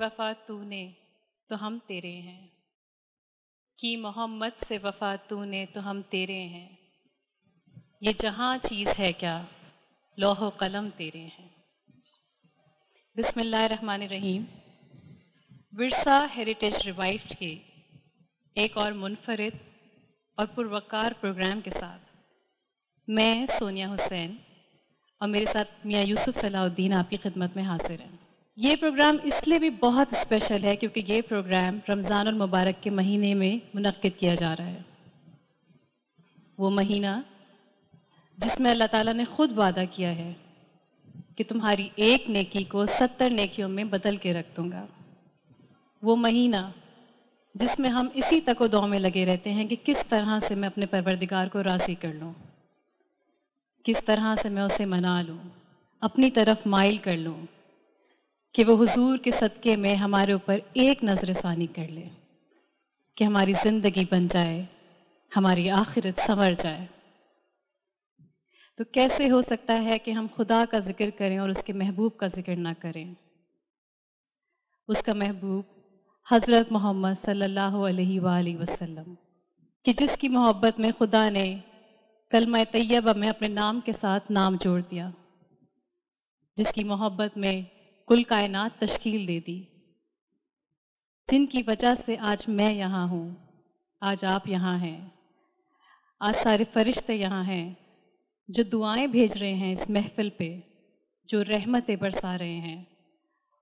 वफ़ा तूने तो हम तेरे हैं, कि मोहम्मद से वफ़ा तूने तो हम तेरे हैं, ये जहाँ चीज़ है क्या लौह कलम तेरे हैं। बिस्मिल्लाहिर्रहमानिर्रहीम। विरसा हेरिटेज रिवाइव्ड के एक और मुनफरिद और पुरवकार प्रोग्राम के साथ मैं सोनिया हुसैन और मेरे साथ मियाँ यूसुफ सलाहुद्दीन आपकी खिदमत में हाजिर हैं। ये प्रोग्राम इसलिए भी बहुत स्पेशल है क्योंकि ये प्रोग्राम रमज़ान और मुबारक के महीने में मुनक्किद किया जा रहा है। वो महीना जिसमें अल्लाह ताला ने ख़ुद वादा किया है कि तुम्हारी एक नेकी को 70 नेकियों में बदल के रख दूँगा। वो महीना जिसमें हम इसी तको-दौ में लगे रहते हैं कि किस तरह से मैं अपने परवरदिगार को राज़ी कर लूँ, किस तरह से मैं उसे मना लूँ, अपनी तरफ माइल कर लूँ कि वो हुजूर के सदक़े में हमारे ऊपर एक नज़र-सानी कर ले, कि हमारी ज़िंदगी बन जाए, हमारी आखिरत संवर जाए। तो कैसे हो सकता है कि हम खुदा का ज़िक्र करें और उसके महबूब का ज़िक्र ना करें। उसका महबूब हज़रत मोहम्मद सल्लल्लाहु अलैहि वसल्लम, कि जिसकी मोहब्बत में खुदा ने कलमा तैयबा में अपने नाम के साथ नाम जोड़ दिया, जिसकी मोहब्बत में कुल कायनात तश्कील दे दी, जिनकी वजह से आज मैं यहाँ हूँ, आज आप यहाँ हैं, आज सारे फरिश्ते यहाँ हैं, जो दुआएं भेज रहे हैं इस महफ़िल पे, जो रहमतें बरसा रहे हैं,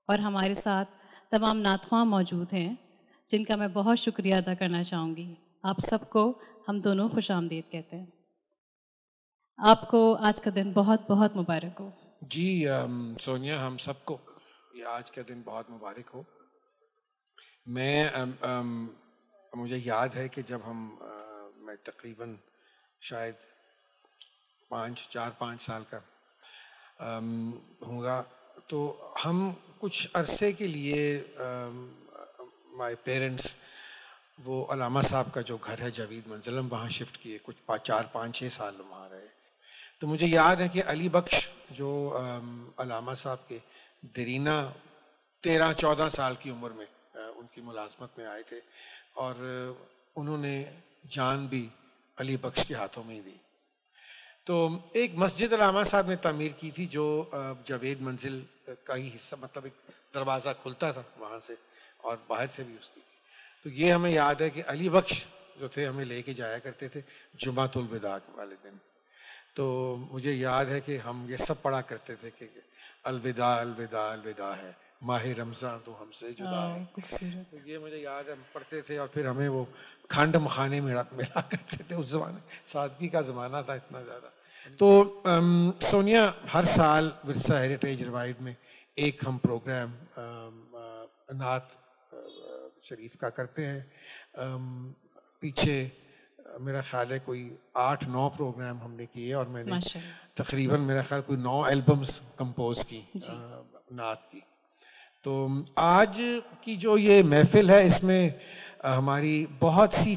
और हमारे साथ तमाम नातख़्वां मौजूद हैं जिनका मैं बहुत शुक्रिया अदा करना चाहूँगी। आप सबको हम दोनों खुशामदीद कहते हैं। आपको आज का दिन बहुत बहुत मुबारक हो। जी सोनिया, हम सबको ये आज का दिन बहुत मुबारक हो। मुझे याद है कि जब मैं तकरीबन शायद 4-5 साल का होगा, तो हम कुछ अरसे के लिए माय पेरेंट्स वो अलामा साहब का जो घर है जावेद मंजिलम, वहाँ शिफ्ट किए। कुछ 4-5-6 साल वहाँ रहे। तो मुझे याद है कि अली बख्श जो अलामा साहब के दरीना 13-14 साल की उम्र में उनकी मुलाजमत में आए थे, और उन्होंने जान भी अली बख्श के हाथों में ही दी। तो एक मस्जिद अलामा साहब ने तामीर की थी जो जावेद मंजिल का ही हिस्सा, मतलब एक दरवाज़ा खुलता था वहाँ से और बाहर से भी उसकी थी। तो ये हमें याद है कि अली बख्श जो थे हमें लेके जाया करते थे जुमातुल विदा वाले दिन। तो मुझे याद है कि हम ये सब पढ़ा करते थे कि अलविदा अलविदा अलविदा है, माह रमज़ान तो हमसे जुदा है। तो ये मुझे याद है, पढ़ते थे और फिर हमें वो खंड मखाने मिला करते थे। उस ज़माने सादगी का ज़माना था इतना ज़्यादा। तो सोनिया, हर साल विरसा हेरिटेज रिवाइव में एक हम प्रोग्राम नात शरीफ का करते हैं। पीछे मेरा ख्याल है कोई 8-9 प्रोग्राम हमने किए, और मैंने तकरीबन मेरा ख्याल कोई 9 एल्बम्स कंपोज की नात की। तो आज की जो ये महफिल है, इसमें हमारी बहुत सी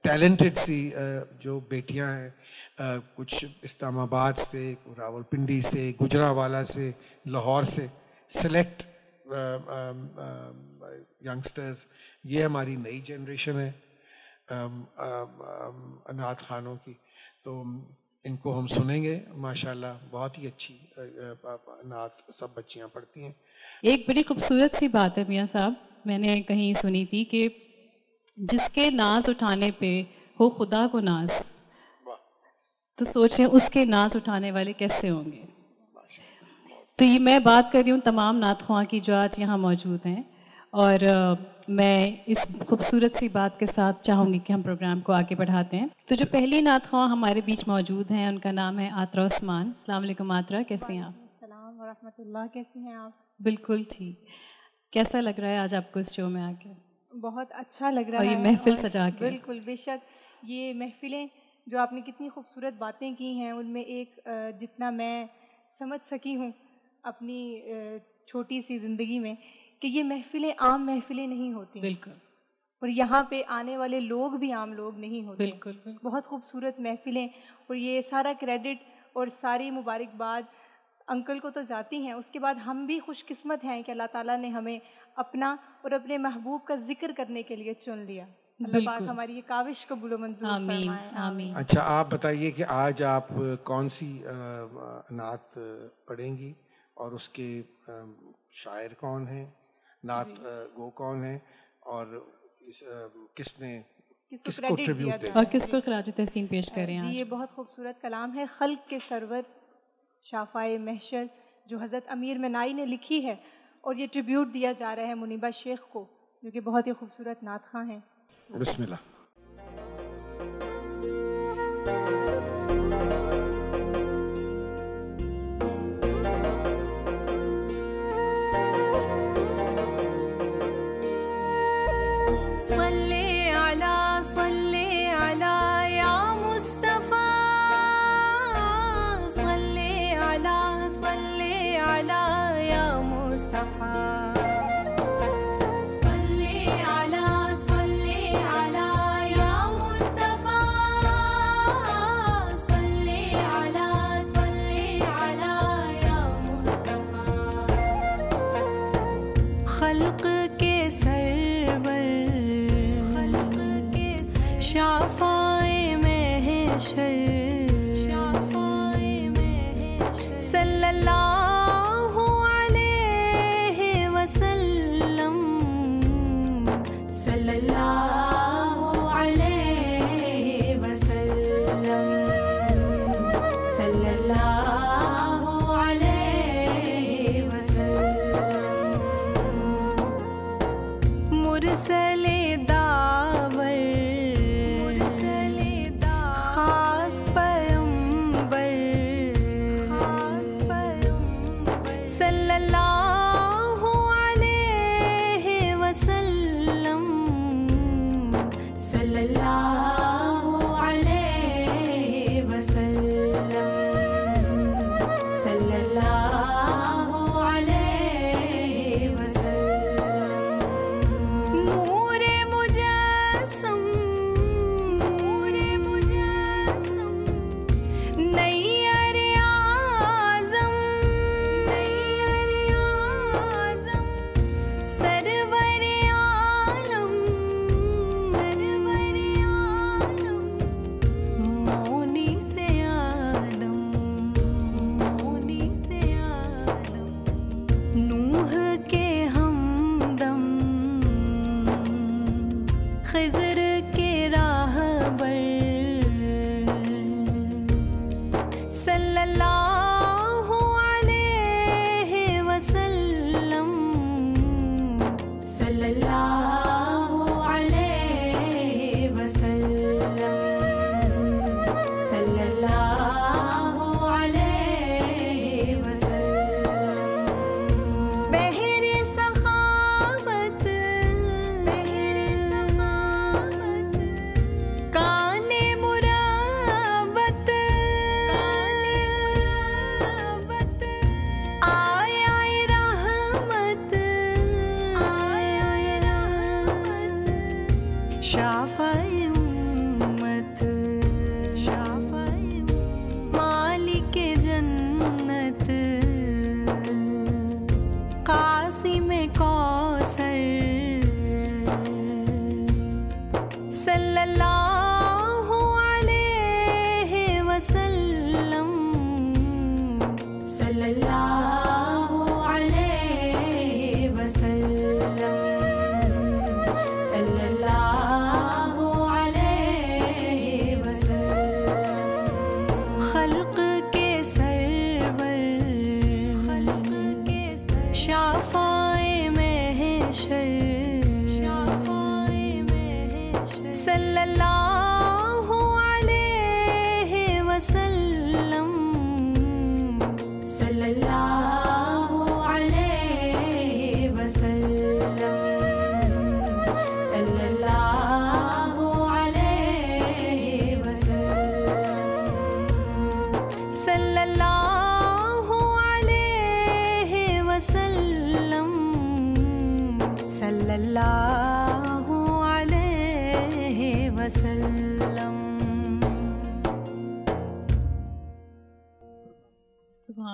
टैलेंटेड सी जो बेटियां हैं, कुछ इस्लामाबाद से, रावलपिंडी से, गुजरांवाला से, लाहौर से सेलेक्ट यंगस्टर्स, ये हमारी नई जनरेशन है अनाथ खानों की। तो इनको हम सुनेंगे। माशाल्लाह बहुत ही अच्छी नात सब बच्चियां पढ़ती हैं। एक बड़ी खूबसूरत सी बात है मियाँ साहब, मैंने कहीं सुनी थी कि जिसके नाज उठाने पे हो खुदा को नाज, तो सोचें उसके नाज उठाने वाले कैसे होंगे। तो ये मैं बात कर रही हूँ तमाम नातख़्वां की जो आज यहाँ मौजूद हैं, और मैं इस खूबसूरत सी बात के साथ चाहूँगी कि हम प्रोग्राम को आगे बढ़ाते हैं। तो जो पहली नातख़्वां हमारे बीच मौजूद हैं उनका नाम है आतरा उस्मान। अस्सलाम वालेकुम आतरा, कैसे हैं आप? अस्सलाम व रहमतुल्लाह, कैसी हैं आप? बिल्कुल ठीक। कैसा लग रहा है आज आपको इस शो में आके? बहुत अच्छा लग रहा है। और ये महफिल सजा के। बिल्कुल, बेशक ये महफिलें जो आपने कितनी खूबसूरत बातें की हैं, उनमें एक जितना मैं समझ सकी हूँ अपनी छोटी सी ज़िंदगी में, कि ये महफिलें आम महफिलें नहीं होती। बिल्कुल। और यहाँ पे आने वाले लोग भी आम लोग नहीं होते। बिल्कुल। बहुत खूबसूरत महफिलें, और ये सारा क्रेडिट और सारी मुबारकबाद अंकल को तो जाती हैं, उसके बाद हम भी खुशकिस्मत हैं कि अल्लाह ताला ने हमें अपना और अपने महबूब का जिक्र करने के लिए चुन लिया। अल्लाह पाक हमारी ये काविश कबूल व मंजूर फरमाए। आमीन। अच्छा, आप बताइए कि आज आप कौन सी नात पढ़ेंगी और उसके शायर कौन हैं, नात गो कौन है, और किसको ट्रिब्यूट दें और किसको खराज तहसीन पेश करें जी। आज? ये बहुत खूबसूरत कलाम है, खल्क के सरवर शाफ़ाए महशर, जो हज़रत अमीर मनाई ने लिखी है, और ये ट्रिब्यूट दिया जा रहा है मुनीबा शेख को, जो कि बहुत ही खूबसूरत नात ख़वां हैं। बिस्मिल्लाह।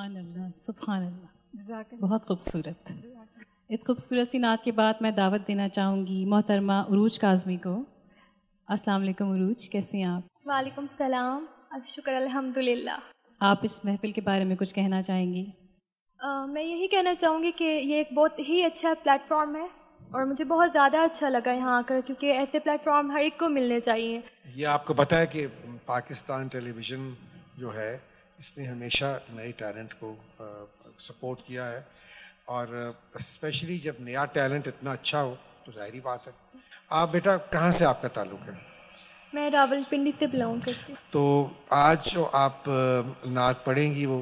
सुभान अल्लाह, सुभान अल्लाह, जज़ाकल्लाह। बहुत खूबसूरत। इस खूबसूरत सी नात के बाद मैं दावत देना चाहूँगी मोहतरमा उरूज काज़मी को। अस्सलाम वालेकुम उरूज, कैसी हैं आप? वालेकुम सलाम, शुक्र अल्हम्दुलिल्लाह। आप इस महफिल के बारे में कुछ कहना चाहेंगी? मैं यही कहना चाहूँगी कि ये एक बहुत ही अच्छा प्लेटफॉर्म है और मुझे बहुत ज़्यादा अच्छा लगा यहाँ आकर, क्योंकि ऐसे प्लेटफॉर्म हर एक को मिलने चाहिए। ये आपको पता है कि पाकिस्तान टेलीविज़न जो है इसने हमेशा नए टैलेंट को सपोर्ट किया है, और स्पेशली जब नया टैलेंट इतना अच्छा हो तो ज़ाहिरी बात है। आप बेटा कहाँ से आपका ताल्लुक़ है? मैं रावलपिंडी से बिलोंग करती हूँ। तो आज जो आप नात पढ़ेंगी वो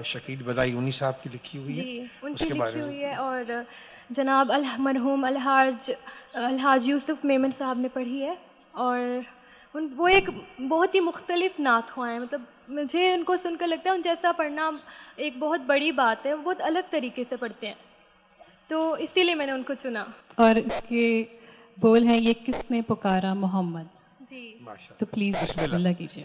शकील बदायूनी साहब की लिखी हुई है? जी, उनकी लिखी हुई है, और जनाब मरहूम अलहाज यूसुफ मेमन साहब ने पढ़ी है। और वो एक बहुत ही मुख्तलिफ नात ख्वां हैं, मतलब मुझे उनको सुनकर लगता है उन जैसा पढ़ना एक बहुत बड़ी बात है। वो बहुत अलग तरीके से पढ़ते हैं, तो इसीलिए मैंने उनको चुना। और इसके बोल हैं, ये किसने पुकारा मोहम्मद। जी, तो प्लीज़ बिस्मिल्लाह कीजिए।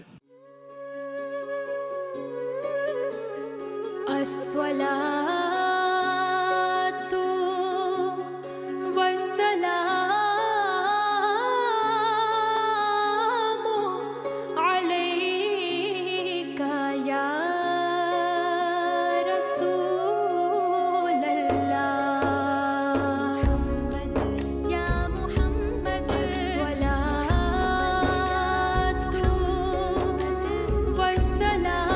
अस्सलातु वस्सलामु अलैका या रसूलल्लाह, या मुहम्मद। अस्सलातु वस्सलामु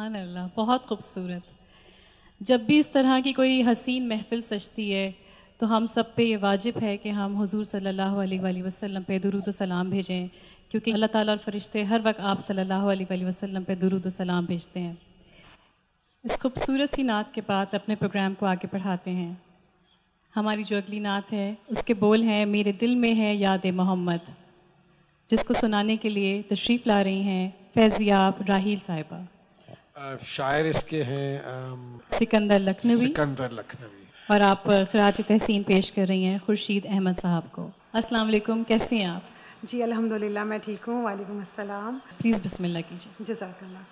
सुभान अल्लाह, बहुत खूबसूरत। जब भी इस तरह की कोई हसीन महफिल सजती है तो हम सब पे ये वाजिब है कि हम हुजूर सल्लल्लाहु अलैहि वसल्लम पे दुरूद व सलाम भेजें, क्योंकि अल्लाह ताला और फरिश्ते हर वक्त आप सल्लल्लाहु अलैहि वसल्लम पे दुरूद व सलाम भेजते हैं। इस खूबसूरत सी नात के बाद अपने प्रोग्राम को आगे बढ़ाते हैं। हमारी जो अगली नात है उसके बोल हैं मेरे दिल में है याद मोहम्मद, जिसको सुनाने के लिए तशरीफ़ ला रही हैं फैज़ियाब राहील साहिबा। शायर इसके हैं सिकंदर लखनवी। और आप खराज तहसीन पेश कर रही हैं खुर्शीद अहमद साहब को। अस्सलाम वालेकुम, कैसे हैं आप? जी अल्हम्दुलिल्लाह, मैं ठीक हूँ। वालेकुम अस्सलाम। प्लीज़ बिस्मिल्लाह कीजिए। जज़ाकल्लाह।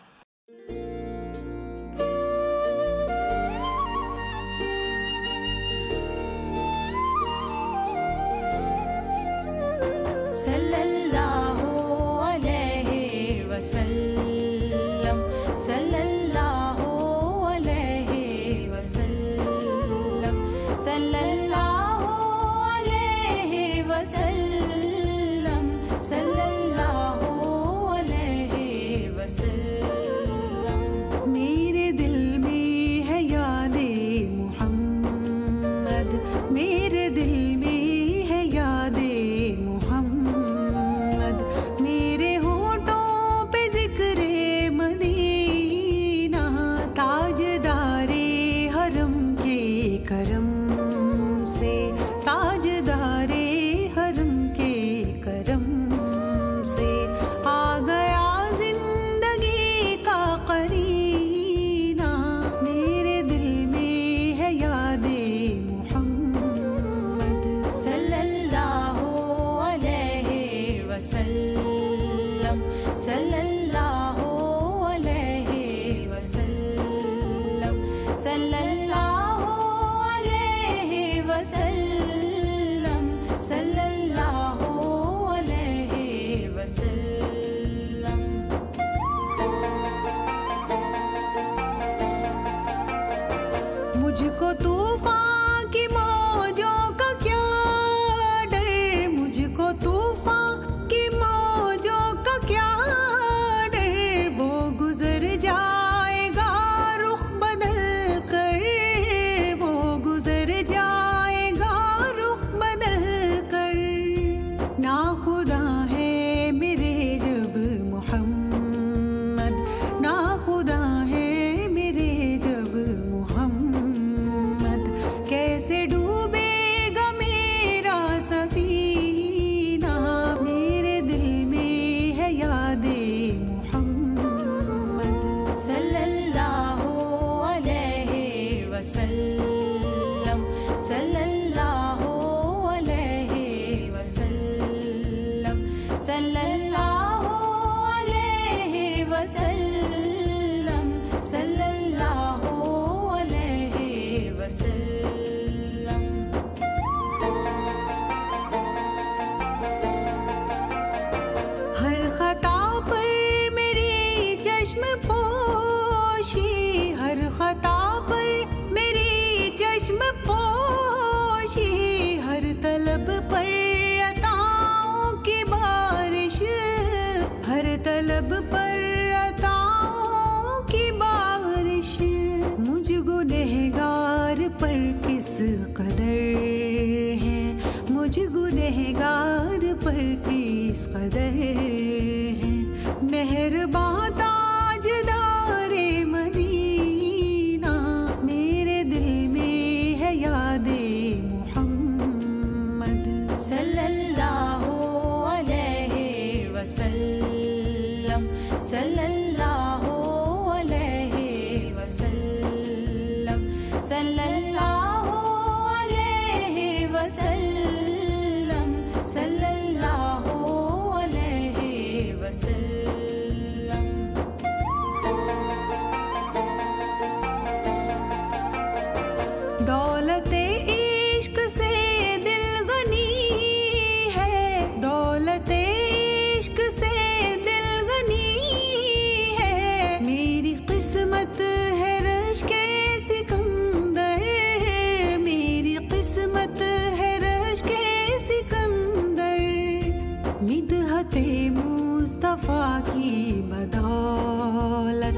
मुस्तफ़ा की बदौलत,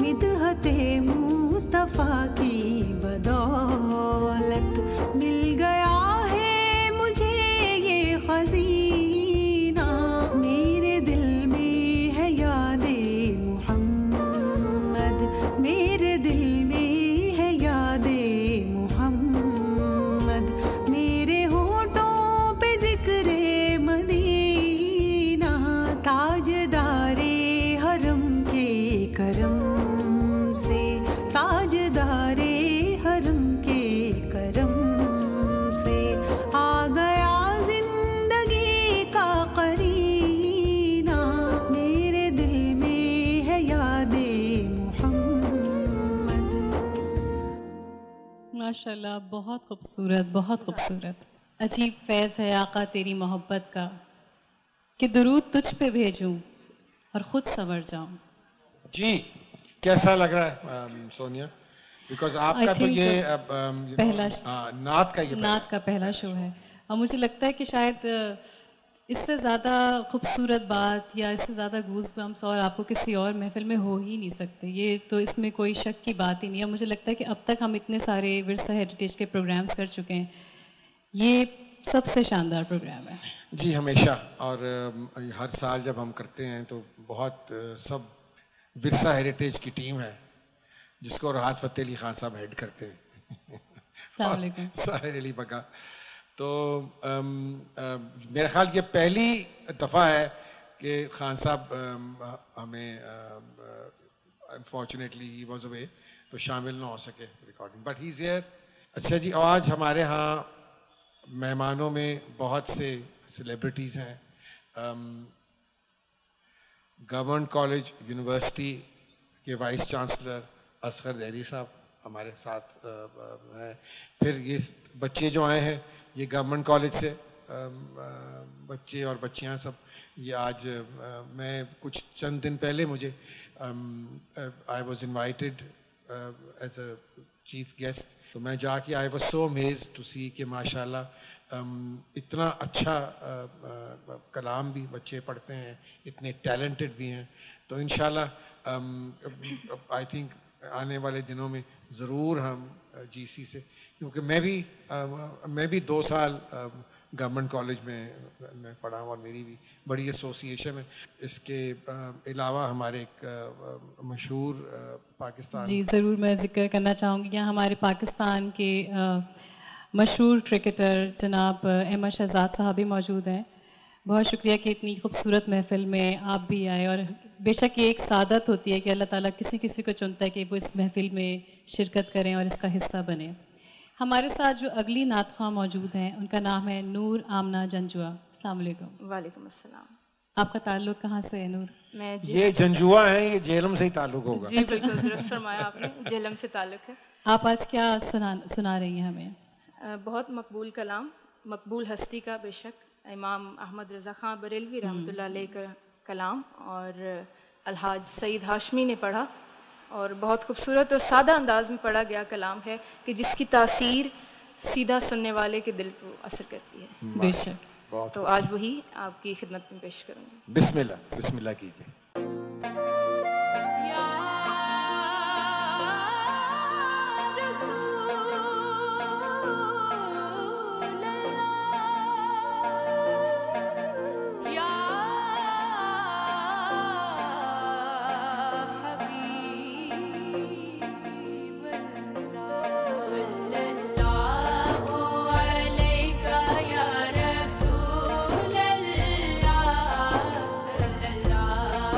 मिदहत मुस्तफ़ा की बदौलत मिल गया है मुझे ये खजीना, मेरे दिल में है यादे मुहम्मद, मेरे दिल में है यादे मुहम्मद, मेरे होठों पे जिक्रे मदीना, ताजदारे हरम के करम से, ताजदारे हरम के करम से आ गया जिंदगी का करीना, मेरे दिल में है यादे मुहम्मद। माशाल्लाह, बहुत खूबसूरत, बहुत खूबसूरत। अजीब फैज़ है आका तेरी मोहब्बत का कि दुरूद तुझ पे भेजूं और ख़ुद संवर जाऊं। जी, कैसा लग रहा है सोनिया? बिकॉज आपका तो ये पहला नात का ये नात का पहला शो है और मुझे लगता है कि शायद इससे ज़्यादा खूबसूरत बात या इससे ज़्यादा गूज़बम्प्स और आपको किसी और महफिल में हो ही नहीं सकते। ये तो इसमें कोई शक की बात ही नहीं है। मुझे लगता है कि अब तक हम इतने सारे विरसा हेरिटेज के प्रोग्राम्स कर चुके हैं, ये सबसे शानदार प्रोग्राम है। जी, हमेशा। और हर साल जब हम करते हैं तो बहुत सब विरसा हेरिटेज की टीम है जिसको राहत फ़तेह अली ख़ान साहब हेड करते हैं। अस्सलाम वालेकुम। साहिर अली बका। तो मेरा ख्याल ये पहली दफ़ा है कि ख़ान साहब हमें अनफॉर्चुनेटली ही वॉज अवे तो शामिल ना हो सके recording, but he is here. अच्छा जी, आज हमारे यहाँ मेहमानों में बहुत से सेलिब्रिटीज़ हैं। गवर्नमेंट कॉलेज यूनिवर्सिटी के वाइस चांसलर असगर दैरी साहब हमारे साथ हैं। फिर ये बच्चे जो आए हैं ये गवर्नमेंट कॉलेज से बच्चे और बच्चियां सब, ये आज मैं कुछ चंद दिन पहले मुझे I was invited as a chief guest, तो मैं जाके I was so amazed to see कि माशाल्लाह इतना अच्छा कलाम भी बच्चे पढ़ते हैं, इतने टैलेंटेड भी हैं। तो इंशाल्लाह आई थिंक आने वाले दिनों में ज़रूर हम जीसी से, क्योंकि मैं भी 2 साल गवर्नमेंट कॉलेज में मैं पढ़ा हूँ और मेरी भी बड़ी एसोसिएशन है। इसके अलावा हमारे एक मशहूर पाकिस्तान, जी ज़रूर मैं ज़िक्र करना चाहूँगी, यहाँ हमारे पाकिस्तान के मशहूर क्रिकेटर जनाब अहमद शहजाद साहब भी मौजूद हैं। बहुत शुक्रिया कि इतनी खूबसूरत महफ़िल में आप भी आए। और बेशक ये एक सादत होती है कि अल्लाह ताला किसी किसी को चुनता है कि वो इस महफ़िल में शिरकत करें और इसका हिस्सा बने। हमारे साथ जो अगली नातख़्वां मौजूद हैं उनका नाम है नूर आमना जंजुआ। अस्सलाम वालेकुम। वालेकुम अस्सलाम। आपका ताल्लुक़ कहाँ से है नूर? मैं ये जंजुआ है, ये जेहलम से ही ताल्लुक़ होगा। जी बिल्कुल दुरुस्त फरमाया आपने, जेहलम से ताल्लुक़ है। आप आज क्या सुना रही हैं हमें? बहुत मकबूल कलाम, मकबूल हस्ती का बेशक इमाम अहमद रज़ा ख़ान बरेलवी रहमतुल्लाह अलैह का कलाम और अलहाज सईद हाशमी ने पढ़ा, और बहुत खूबसूरत और सादा अंदाज में पढ़ा गया कलाम है कि जिसकी तासीर सीधा सुनने वाले के दिल को असर करती है। बेशक। तो आज वही आपकी खिदमत में पेश करूँगी। बिस्मिल्लाह, बिस्मिल्लाह कीजिए। या रसूल अल्लाह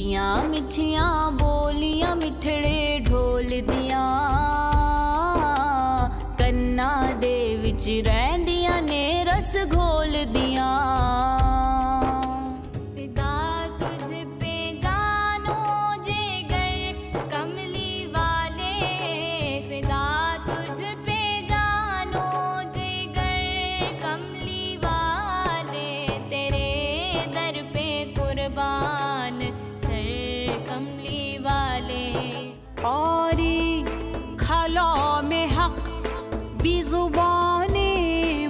मिठियां मिठियां बोलियां मिठड़े ढोल दियां कन्ना दे विच रहिंदियां ने रस घोल दियां फिदा तुझ पे जानो जिगर कमली वाले फिदा तुझ पे जानो जिगर कमली वाले तेरे दर पे कुर्बान सर कमली वाले औरी खला में हक बिजुबाने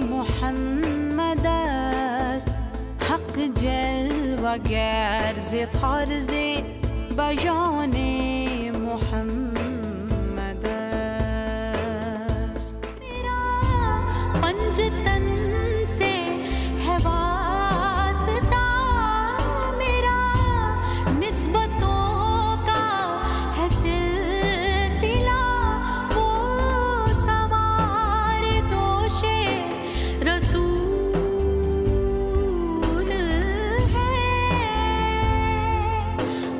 मोहम्मद हक जलवा गैर ज़े तर्ज़े बयाने मोहम्मद मेरा पंजतन से है वास्ता मेरा निस्बतों का है सिलसिला वो सवार दोषे रसूल है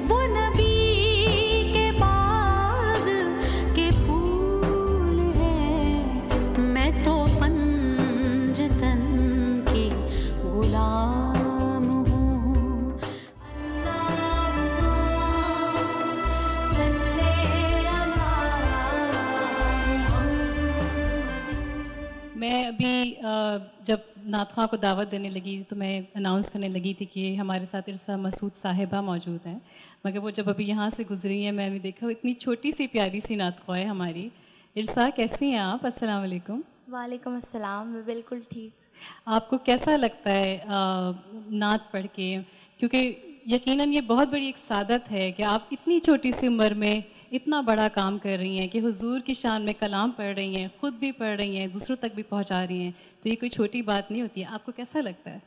वो नबी के बाग के फूल है मैं तो पंजतन की गुलाम हूँ मैं अभी जब नाथवा को दावत देने लगी तो मैं अनाउंस करने लगी थी कि हमारे साथ इरसा मसूद साहिबा मौजूद हैं, मगर वो जब अभी यहाँ से गुजरी हैं मैंने देखा वो इतनी छोटी सी प्यारी सी नाथवा है हमारी। इरसा कैसी हैं आप? अस्सलाम वालेकुम। वालेकुम अस्सलाम। मैं बिल्कुल ठीक। आपको कैसा लगता है नात पढ़ के? क्योंकि यकीनन ये बहुत बड़ी एक सादत है कि आप इतनी छोटी सी उम्र में इतना बड़ा काम कर रही हैं कि हुजूर की शान में कलाम पढ़ रही हैं, ख़ुद भी पढ़ रही हैं, दूसरों तक भी पहुंचा रही हैं, तो ये कोई छोटी बात नहीं होती है। आपको कैसा लगता है?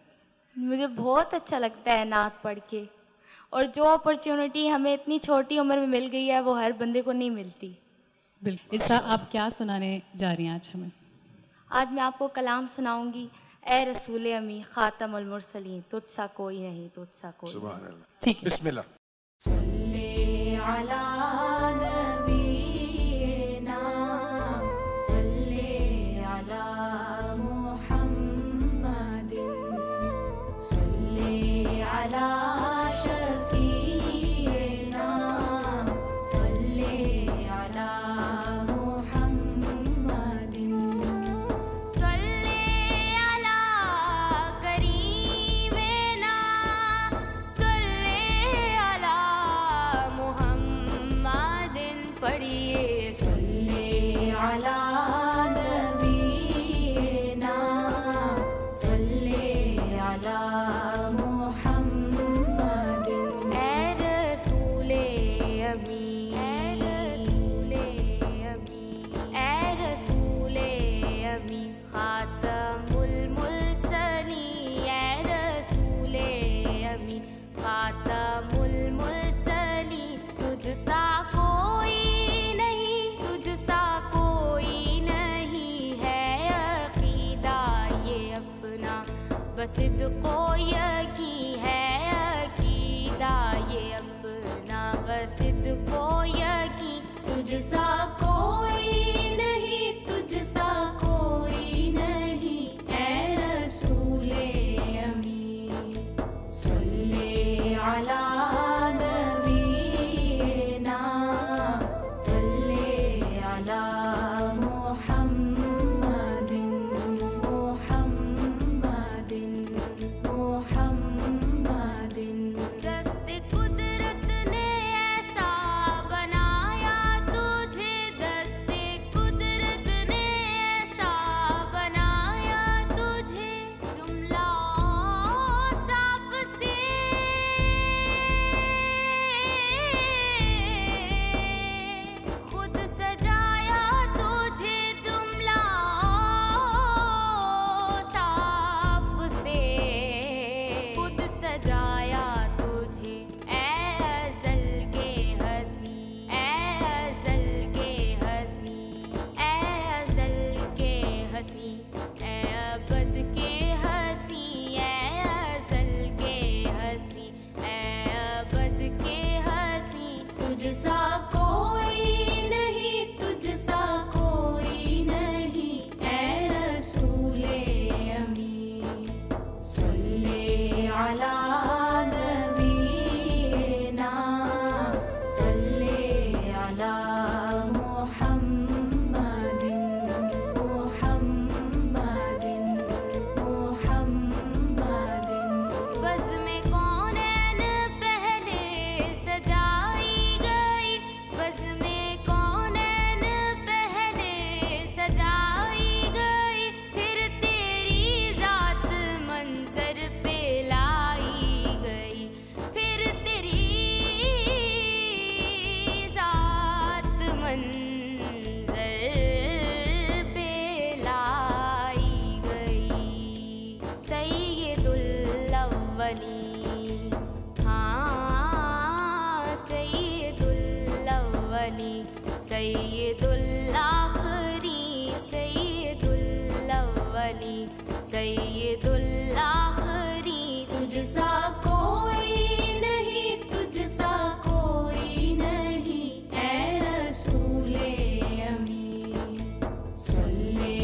मुझे बहुत अच्छा लगता है नात पढ़ के, और जो अपॉर्चुनिटी हमें इतनी छोटी उम्र में मिल गई है वो हर बंदे को नहीं मिलती। बिल्कुल। इरसा आप क्या सुनाने जा रही हैं आज हमें? आज मैं आपको कलाम सुनाऊंगी, ए रसूल अमी ख़ातमुल मुरसलीन तुझसा कोई नहीं तुझसा कोई। सुभान अल्लाह। ठीक है, बिस्मिल्लाह। अला नबीना सल्ले अला मुहम्मदिन सल्ले अला शफीना सल्ले अला मुहम्मदिन सल्ले अला करीमेना सल्ले अला मुहम्मदिन पढ़िए सल्ले अला नबीना सल्ले अला मुहम्मदिन ए रसूले अमी ए रसूले अमी ए रसूले अमी ख़ातमुल मुरसलीन ए रसूले अमी ख़ातमुल मुरसलीन तुझसा कोई नहीं तुझसा कोई नहीं है अक़ीदा ये अपना बस को यकीन है अक़ीदा ये अपना बस को यकीन तुझसा कोई नहीं तुझसा कोई नहीं ए रसूले अमी सल्ले अला नबीना सल्ले अला मुहम्मदिन मुहम्मदिन मुहम्मदिन अव्वली सैयदुल आखिरी सैयदुल अव्वली सैयदुल आखिरी तुझसा कोई नहीं तुझसा कोई नहीं ऐ रसूले अमीन सल्ले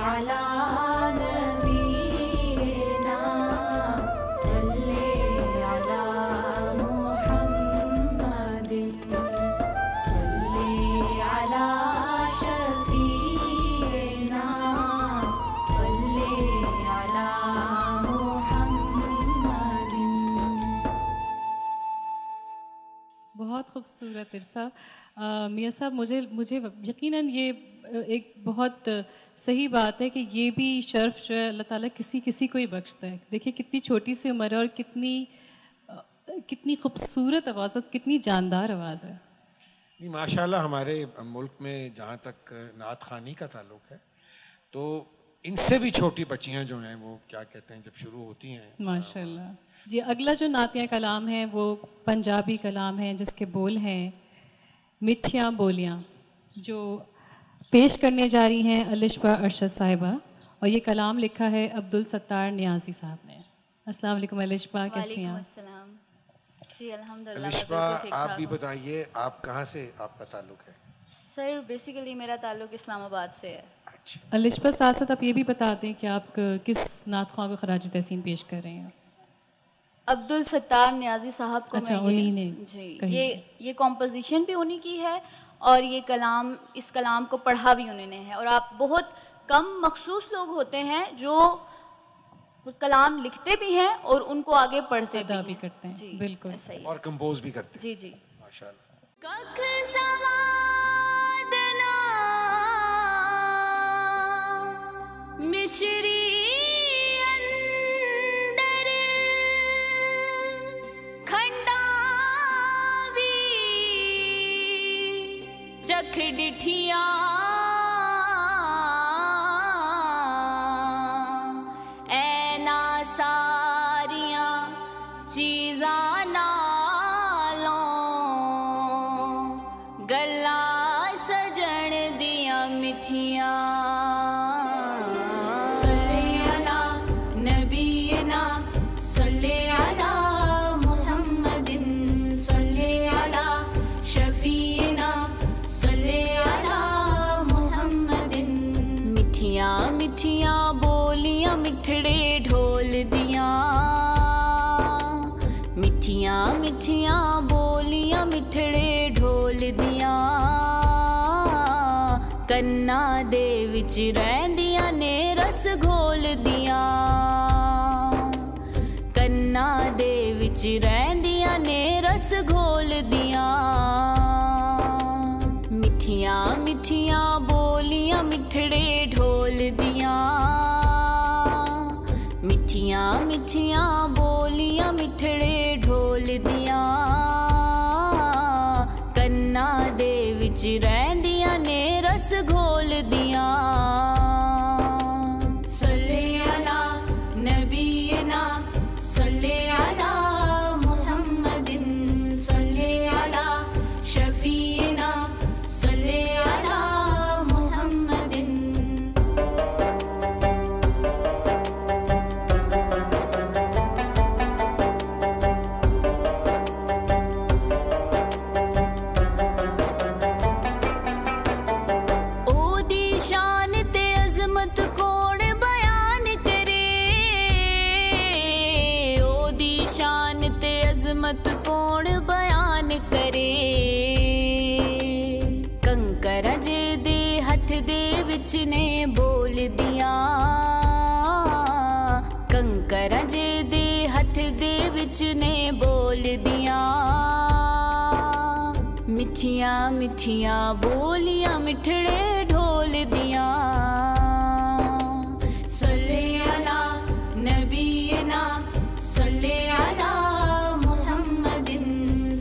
अला नबीना सल्ले अला मुहम्मदिन सल्ले अला शफीना सल्ले अला मुहम्मदिन। बहुत खूबसूरत इरसा। मियाँ साहब, मुझे यकीनन ये एक बहुत सही बात है कि ये भी शर्फ जो है अल्लाह ताला किसी किसी को ही बख्शता है। देखिए कितनी छोटी सी उम्र है और कितनी खूबसूरत आवाज़ और कितनी जानदार आवाज़ है। नहीं, माशाल्लाह हमारे मुल्क में जहाँ तक नात खानी का ताल्लुक है तो इनसे भी छोटी बच्चियाँ जो हैं वो क्या कहते हैं जब शुरू होती हैं। माशाल्लाह जी। अगला जो नातिया कलाम है वो पंजाबी कलाम है जिसके बोल हैं मिठियाँ बोलियाँ, जो पेश करने जा रही हैं अलिशबा अरशद साहिबा, और ये कलाम लिखा है अब्दुल सत्तार नियाज़ी साहब ने। अस्सलाम वालेकुम अलिशबा, कैसी हैं आप? जी अल्हम्दुलिल्लाह। अलिशबा, आप भी बताइए आप कहाँ से आपका ताल्लुक है? सर बेसिकली मेरा ताल्लुक इस्लामाबाद से है। अलिशबा, साथ साथ आप ये भी बता दें कि आप किस नात ख्वाह को खराज तहसीन पेश कर रहे हैं? अब्दुल सत्तार नियाज़ी साहब को। अच्छा, उन्हीं ने जी, ये कॉम्पोजिशन भी उन्हीं की है और ये कलाम, इस कलाम को पढ़ा भी उन्होंने है। और आप बहुत कम मखसूस लोग होते हैं जो कलाम लिखते भी हैं और उनको आगे पढ़ते भी करते हैं। जी बिल्कुल, ऐसा ही और कंपोज भी करते हैं। जी जी माशाल्लाह। कख सवादना मिश्री अंदर खंडावी चख डिठिया ऐना सारियां चीज़ां नालों गल्लां सजण दियां मिठियां सल्ले अला नबीना सल्ले अला मुहम्मदिन सल्ले अला शफीना सल्ले अला मुहम्मदिन। मिठियां मिठियां बोलियां मिठड़े ढोल दियां मिठियां मिठियां बोलियां मिठड़े ढोल दियां कन्ना दे विच रहिंदियां ने रस घोल दियां कन्ना दे विच रहिंदियां ने रस घोल दियां मिठियां मिठियां बोलियां मिठड़े ढोल दियां मिठियां मिठियां बोलियां मिठड़े ढोल दियां कन्ना दे विच रहिंदियां ने रस घोल दियां सल्ले अला नबीना सल्ले अला मुहम्मदिन सल्ले अला शफीना सल्ले अला मुहम्मदिन। ओदी शान ते अजमत कौन बयान करे ओदी शान ते अजमत कौन बयान करे कंकर जे दे हथ दे विच ने बोल दियां कंकर जे दे हथ दे विच ने बोल दियां मिठियां मिठियां बोलियां मिठड़े ढोल दियां सल्ले अला नबीना सल्ले अला मुहम्मदिन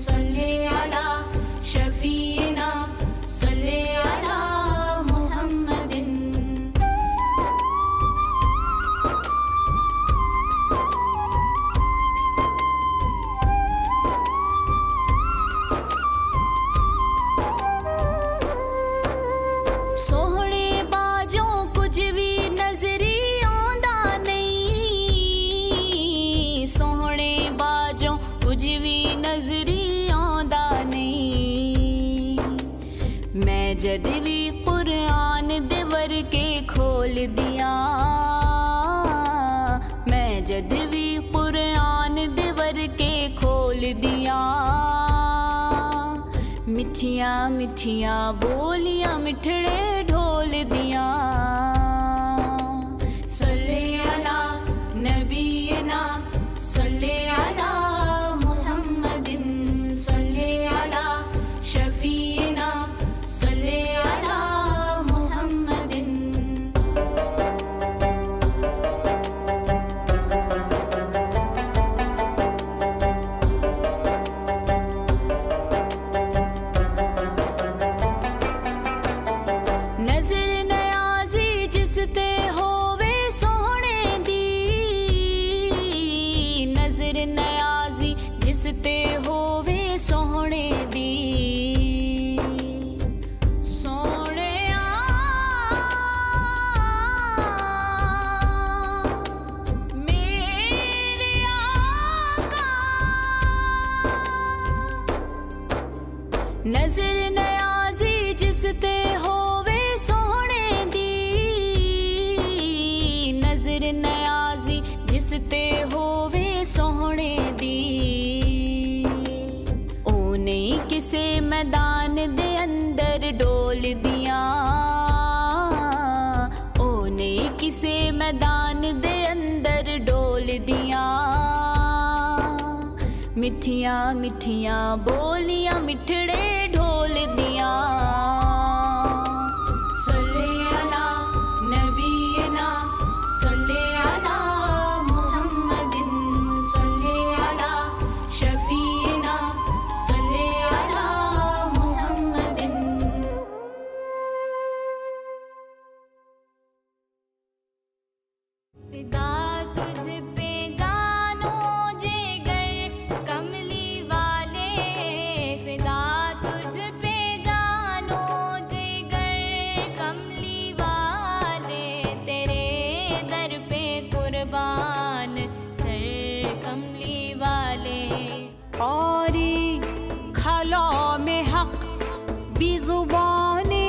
सल्ले अला शफीना सल्ले अला मुहम्मदिन। भी नजरी आंदा नहीं। मैं जद भी कुरान दे वर्के खोल दिया, मैं जद भी कुरान दे वर्के खोल दिया। मिठियां मिठियां बोलियां मिठड़े ढोल दिया। सल्ले अला नबीना सल्ले अला मुहम्मदिन सल्ले अला शफीना सल्ले अला मुहम्मदिन। नजर नयाजी जिसते होवे सोहणे दी, नजर नयाजी जिसते होवे सोहणे दी। सोहणिया मेरे आका, नजर नयाजी जिसते होवे सोहणे दी, नजर नयाजी जिसते होवे सोहणे दी। ओ नहीं किसे मैदान दे अंदर डोल दिया, ओ नहीं किसे मैदान दे अंदर डोल दिया। मिठियां मिठियां बोलियां मिठड़े ढोल दिया। सल्ले अला नबीना सल्ले अला मुहम्मदिन सल्ले अला शफीना सल्ले अला मुहम्मदिन। फिदा तुझ पे जानो जिगर कमली वाले, फिदा तुझ पे जानो जिगर कमली वाले। तेरे दर पे कुर्बान सर कमली वाले। औरी खला में हक बिजुबाने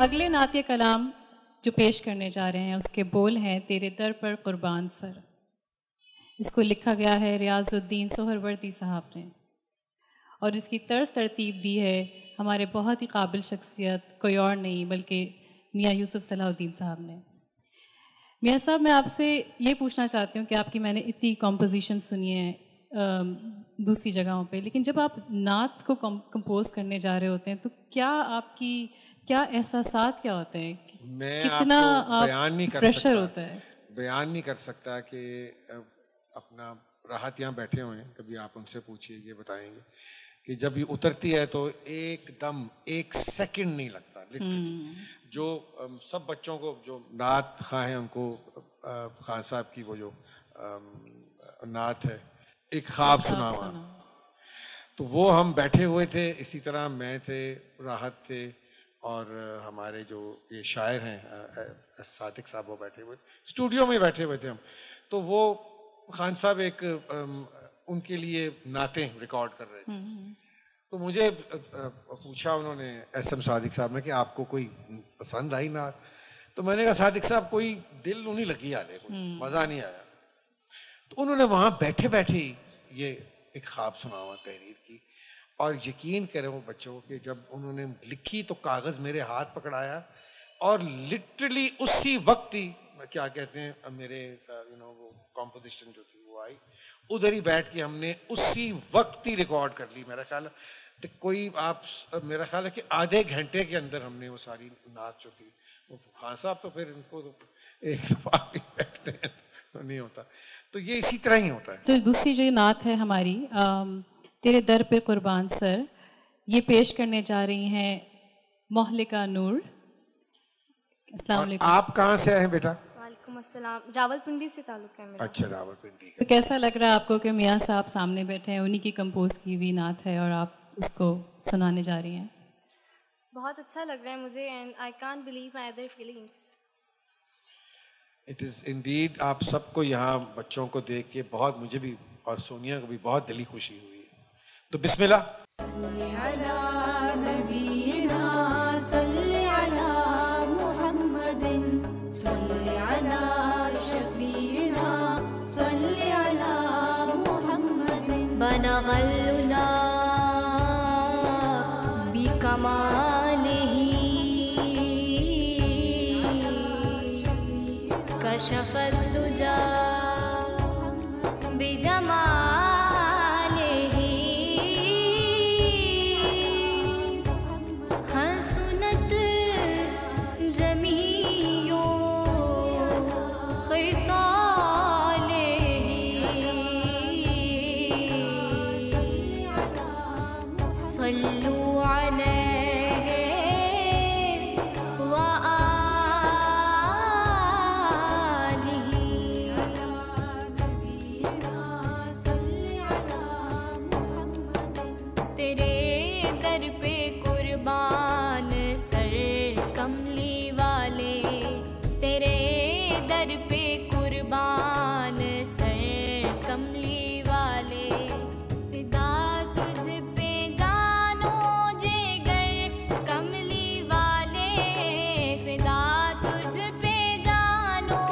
अगले नात्य कलाम जो पेश करने जा रहे हैं उसके बोल हैं तेरे दर पर कुर्बान सर। इसको लिखा गया है रियाजुद्दीन सोहरवर्दी साहब ने और इसकी तर्ज तरतीब दी है हमारे बहुत ही काबिल शख्सियत कोई और नहीं बल्कि मियाँ यूसुफ सलाहुद्दीन साहब ने। मियाँ साहब, मैं आपसे ये पूछना चाहती हूँ कि आपकी मैंने इतनी कॉम्पोजिशन सुनी है दूसरी जगहों पे, लेकिन जब आप नात को कंपोज करने जा रहे होते हैं तो क्या आपकी क्या एहसासात क्या होते हैं? मैं कितना आपको बयान नहीं कर प्रेशर सकता, होता है? बयान नहीं कर सकता कि अपना राहत यहाँ बैठे हुए हैं, कभी आप उनसे पूछिए, ये बताएंगे कि जब ये उतरती है तो एकदम एक सेकंड नहीं लगता लिटरली। जो सब बच्चों को जो नात खां हैं उनको खान साहब की वो जो नात है एक ख्वाब सुना हुआ, तो वो हम बैठे हुए थे, इसी तरह मैं थे, राहत थे और हमारे जो ये शायर हैं सादिक साहब वो बैठे हुए स्टूडियो में बैठे हुए थे हम। तो वो खान साहब एक उनके लिए नातें रिकॉर्ड कर रहे थे, तो मुझे पूछा उन्होंने एसएम सादिक साहब ने कि आपको कोई पसंद आई नात? तो मैंने कहा सादिक साहब कोई दिल नहीं लगी आने, कोई मज़ा नहीं आया। तो उन्होंने वहाँ बैठे बैठे ये एक ख्वाब सुना हुआ तहरीर की और यकीन करें वो बच्चों के जब उन्होंने लिखी तो कागज़ मेरे हाथ पकड़ाया और लिटरली उसी वक्त ही क्या कहते हैं मेरे वो कॉम्पोजिशन जो थी वो आई, उधर ही बैठ के हमने उसी वक्त ही रिकॉर्ड कर ली। मेरा ख्याल है तो मेरा ख्याल है कि आधे घंटे के अंदर हमने वो सारी नाच जो थी वो खान साहब तो फिर इनको तो एक दफ़ा भी बैठते हैं तो नहीं होता, तो ये इसी तरह ही होता है। तो दूसरी जो नात है हमारी तेरे दर पे कुर्बान सर, ये पेश करने जा रही हैं मोहलिका नूर। अस्सलाम वालेकुम। आप कहाँ से आए हैं बेटा? वालेकुम अस्सलाम, रावलपिंडी से ताल्लुक़ है मेरा। अच्छा, रावलपिंडी। तो कैसा लग रहा है आपको कि मियाँ साहब सामने बैठे हैं, उन्हीं की कंपोज की हुई नात है और आप उसको सुनाने जा रही हैं? बहुत अच्छा लग रहा है मुझे and I can't believe my other feelings. It is Indeed. आप सबको यहाँ बच्चों को देख के बहुत, मुझे भी और सोनिया को भी बहुत दिली खुशी हुई है। तो बिस्मिल्लाह। सल्ली अला नबीना सल्ली अला मुहम्मदिन सल्ली अला शफीना सल्ली अला मुहम्मदिन बनगल उला बिकमालिही कशफत दुजा बिजमालिही हसनत जमीयो खिसालिही सल्लू अलैहि व तेरे दर पे कुर्बान सर कमली वाले, तेरे दर पे कुर्बान सर कमली वाले, फिदा तुझ पे जानो जिगर कमली वाले, फिदा तुझ पे जानो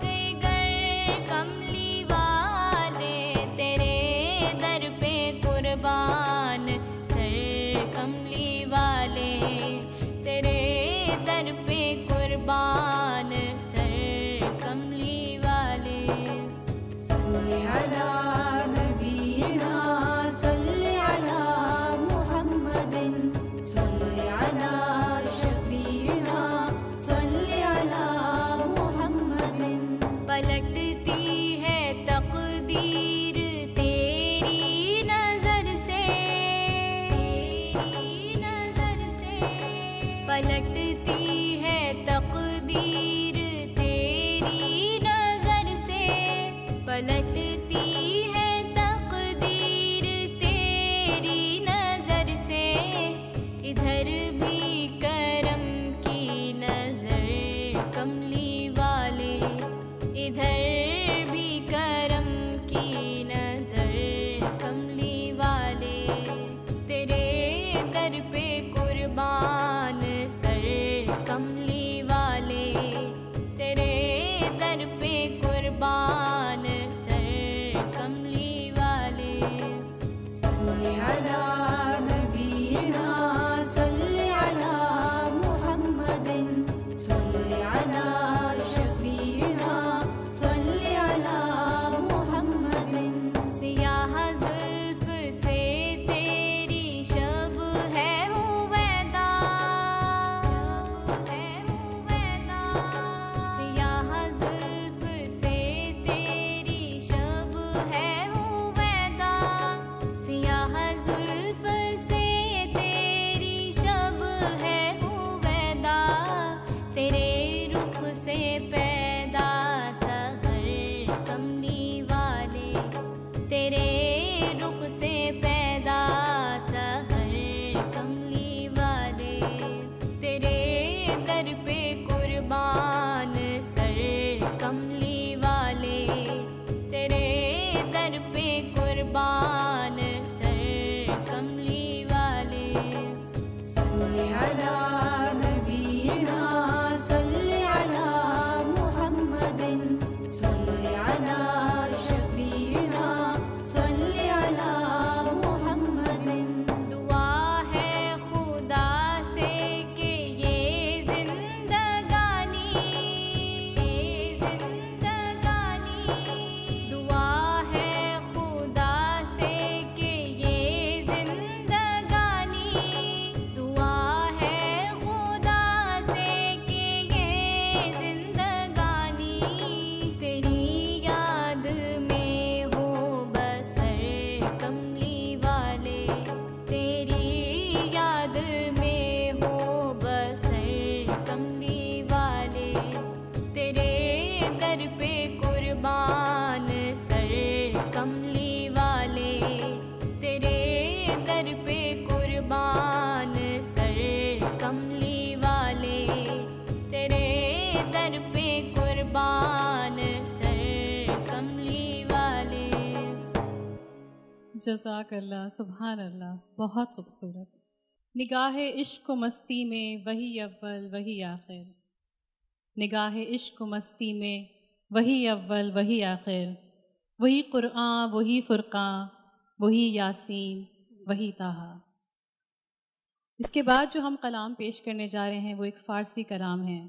जिगर कमली वाले, तेरे दर पे कुर्बान सर कमली वाले, तेरे दर पे कुर्बान सर कमली वाले। सल्ली अला नबीना सल्ली अला मुहम्मदिन सल्ली अला शफीना सल्ली अला मुहम्मदिन पलटती है तकदीर तेरी नजर से, तेरी नजर से पलटती है तकदीर तेरी नजर से, पलटती है तकदीर तेरी नजर से, इधर भी करम की नजर कमली वाले, इधर भी करम की नजर कमली वाले, तेरे दर पे कुर्बान सर कमली वाले, तेरे दर पे कुर्बान सर कमली वाले। सल्ली अला नबीना सल्ली अला मुहम्मदिन सल्ली अला शफीना सल्ली अला मुहम्मदिन सियाह जुल्फ से तेरी शब है हुवैदा, है कुर्बान सर कमली वाले, तेरे दर पे कुर्बान सर कमली वाले। जज़ाक अल्लाह, सुभान अल्लाह, बहुत खूबसूरत। निगाह इश्क व मस्ती में वही अव्वल वही आखिर, निगाह इश्क व मस्ती में वही अव्वल वही आखिर, वही कुरआन वही फ़ुरक़ान वही यासीन वही ताहा। इसके बाद जो हम कलाम पेश करने जा रहे हैं वो एक फ़ारसी कलाम है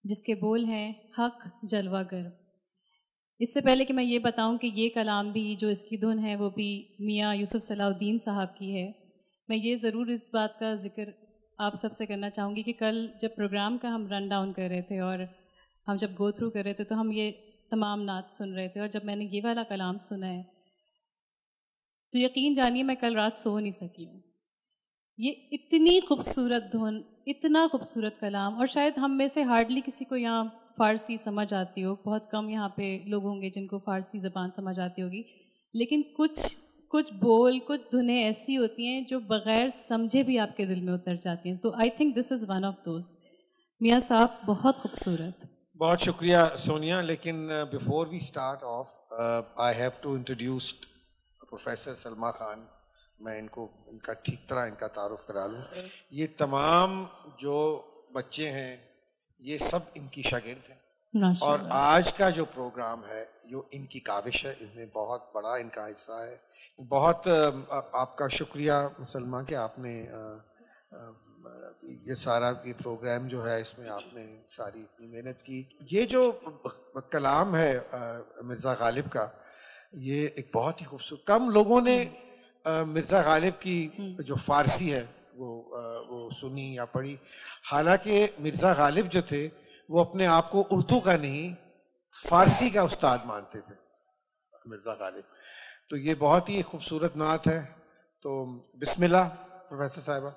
जिसके बोल हैं हक़ जलवागर। इससे पहले कि मैं ये बताऊं कि ये कलाम भी जो इसकी धुन है वो भी मियाँ यूसुफ सलाहुद्दीन साहब की है, मैं ये ज़रूर इस बात का ज़िक्र आप सबसे करना चाहूँगी कि कल जब प्रोग्राम का हम रन डाउन कर रहे थे और हम जब गो थ्रू कर रहे थे तो हम ये तमाम नात सुन रहे थे, और जब मैंने ये वाला कलाम सुना है तो यकीन जानिए मैं कल रात सो नहीं सकी हूँ। ये इतनी खूबसूरत धुन, इतना खूबसूरत कलाम, और शायद हम में से हार्डली किसी को यहाँ फ़ारसी समझ आती हो, बहुत कम यहाँ पे लोग होंगे जिनको फ़ारसी ज़बान समझ आती होगी, लेकिन कुछ बोल, कुछ धुनें ऐसी होती हैं जो बग़ैर समझे भी आपके दिल में उतर जाती हैं। तो I think this is one of those. मियाँ साहब बहुत खूबसूरत। बहुत शुक्रिया सोनिया। लेकिन before we start off I have to introduce professor Salma Khan. मैं इनका ठीक तरह इनका तारुफ करा लूँ। ये तमाम जो बच्चे हैं ये सब इनकी शागिर्द हैं, और आज का जो प्रोग्राम है जो इनकी काविश है, इसमें बहुत बड़ा इनका हिस्सा है। बहुत आपका शुक्रिया सलमा कि आपने ये सारा ये प्रोग्राम जो है इसमें आपने सारी इतनी मेहनत की। ये जो कलाम है मिर्ज़ा गालिब का, ये एक बहुत ही खूबसूरत, कम लोगों ने मिर्ज़ा गालिब की जो फ़ारसी है वो सुनी या पढ़ी। हालांकि मिर्ज़ा गालिब जो थे वो अपने आप को उर्दू का नहीं फ़ारसी का उस्ताद मानते थे मिर्ज़ा गालिब। तो ये बहुत ही खूबसूरत नात है। तो बिस्मिल्लाह प्रोफेसर साहिबा।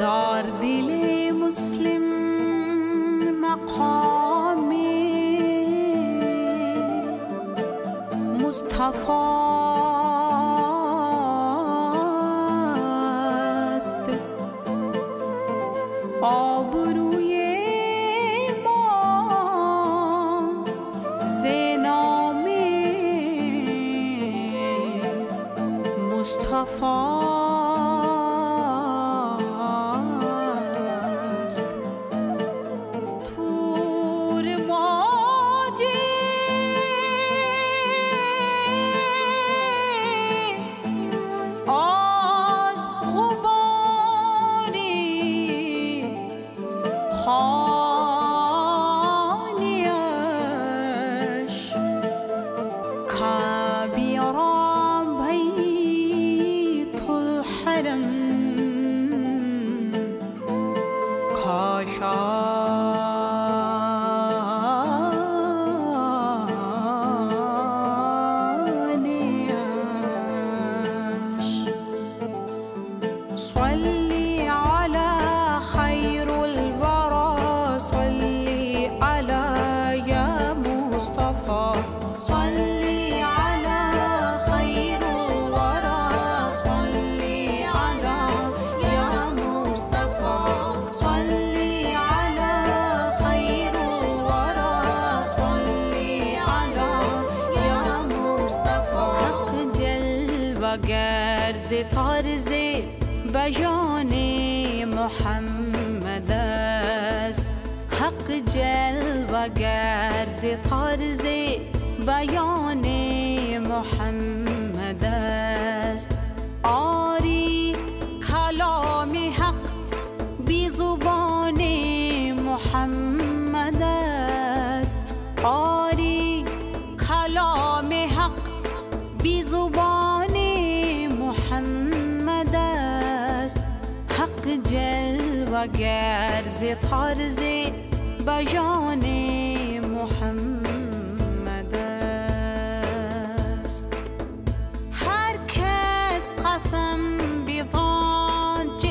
दार दिले मुस्लिम मक़ाम मुस्तफ़ा आबरूए माँ से नामे मुस्तफ़ा बजाने मोहम्मद हक जलवा गर्ज तर्ज़े बयाने मोहम्मद आरी कलाम हक बिज़ुबाने मोहम्मद आरी कलाम हक बिज़ुबाने मोहम्मद हक जलवा गर्ज तर्ज़े बयाने मोहम्मद हर कस कसम बिदान चे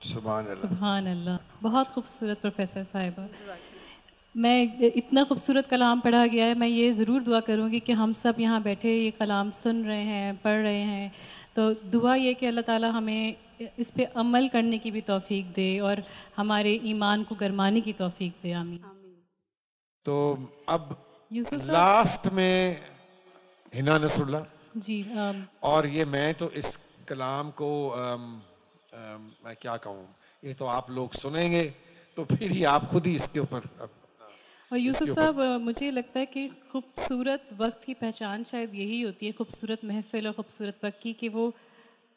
सुभान अल्लाह। सुभान अल्लाह। बहुत खूबसूरत प्रोफेसर साहिबा। मैं इतना खूबसूरत कलाम पढ़ा गया है, मैं ये ज़रूर दुआ करूँगी कि हम सब यहाँ बैठे ये कलाम सुन रहे हैं, पढ़ रहे हैं, तो दुआ ये कि अल्लाह ताला हमें इस पे अमल करने की भी तौफीक दे और हमारे ईमान को गरमाने की तौफीक दे। आमीन। तो अब यूसुफ साहब। लास्ट में हिना नसरुल्लाह जी और ये मैं तो इस कलाम को मैं क्या कहूँ, ये तो आप लोग सुनेंगे तो फिर ही आप खुद ही इसके ऊपर और यूसुफ साहब मुझे लगता है कि खूबसूरत वक्त की पहचान शायद यही होती है, खूबसूरत महफिल और ख़ूबसूरत वक्त की, कि वो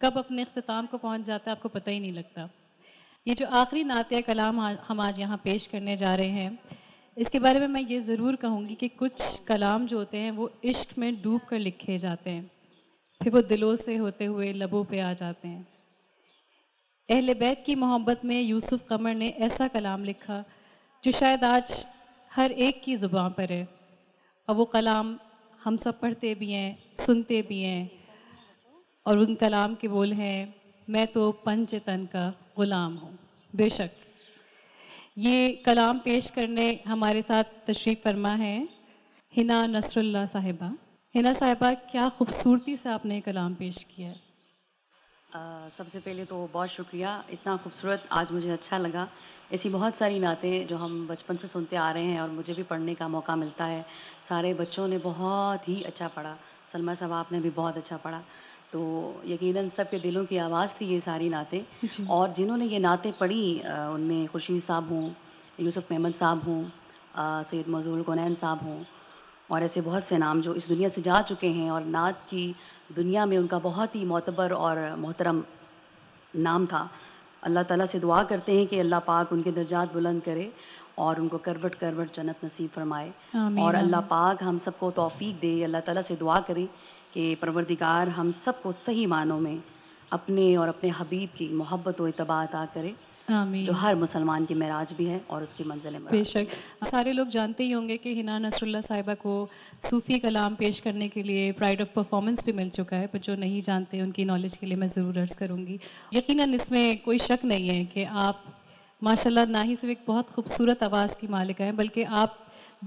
कब अपने अख्ताम को पहुंच जाता है आपको पता ही नहीं लगता। ये जो आखिरी नातिया कलाम हम आज यहाँ पेश करने जा रहे हैं, इसके बारे में मैं ये ज़रूर कहूँगी कि कुछ कलाम जो होते हैं वो इश्क में डूब कर लिखे जाते हैं, फिर वो दिलों से होते हुए लबों पे आ जाते हैं। अहले बैत की मोहब्बत में यूसुफ कमर ने ऐसा कलाम लिखा जो शायद आज हर एक की ज़ुबान पर है, और वो कलाम हम सब पढ़ते भी हैं, सुनते भी हैं, और उन कलाम के बोल हैं, मैं तो पंचतन का ग़ुलाम हूँ। बेशक ये कलाम पेश करने हमारे साथ तशरीफ़ फरमा है हिना नसरुल्लाह साहिबा। हिना साहिबा, क्या खूबसूरती से आपने कलाम पेश किया है। सबसे पहले तो बहुत शुक्रिया, इतना खूबसूरत आज मुझे अच्छा लगा। ऐसी बहुत सारी नातें जो हम बचपन से सुनते आ रहे हैं और मुझे भी पढ़ने का मौका मिलता है। सारे बच्चों ने बहुत ही अच्छा पढ़ा, सलमा साहब आपने भी बहुत अच्छा पढ़ा, तो यकीनन सबके दिलों की आवाज़ थी ये सारी नातें। और जिन्होंने ये नातें पढ़ी उनमें खुर्शीद साहब हों, यूसुफ मेमन साहब हों, सैयद मज़हूर कौनैन साहब हों, और ऐसे बहुत से नाम जो इस दुनिया से जा चुके हैं और नात की दुनिया में उनका बहुत ही मोतबर और मोहतरम नाम था। अल्लाह ताला से दुआ करते हैं कि अल्लाह पाक उनके दर्जात बुलंद करे और उनको करवट करवट जन्नत नसीब फरमाए। और अल्लाह पाक हम सबको तौफीक दे। अल्लाह ताला से दुआ करें कि परवरदिगार हम सबको सही मानों में अपने और अपने हबीब की मोहब्बत व इत्तबा अता करे, जो हर मुसलमान की मेराज भी है और उसकी मंजिल में। बेशक सारे लोग जानते ही होंगे कि हिना नसरुल्लाह साहिबा को सूफ़ी कलाम पेश करने के लिए प्राइड ऑफ परफॉर्मेंस भी मिल चुका है, पर जो नहीं जानते उनकी नॉलेज के लिए मैं ज़रूर अर्ज़ करूँगी। यकीनन इसमें कोई शक नहीं है कि आप माशाल्लाह ना ही सिर्फ एक बहुत खूबसूरत आवाज़ की मालिका हैं, बल्कि आप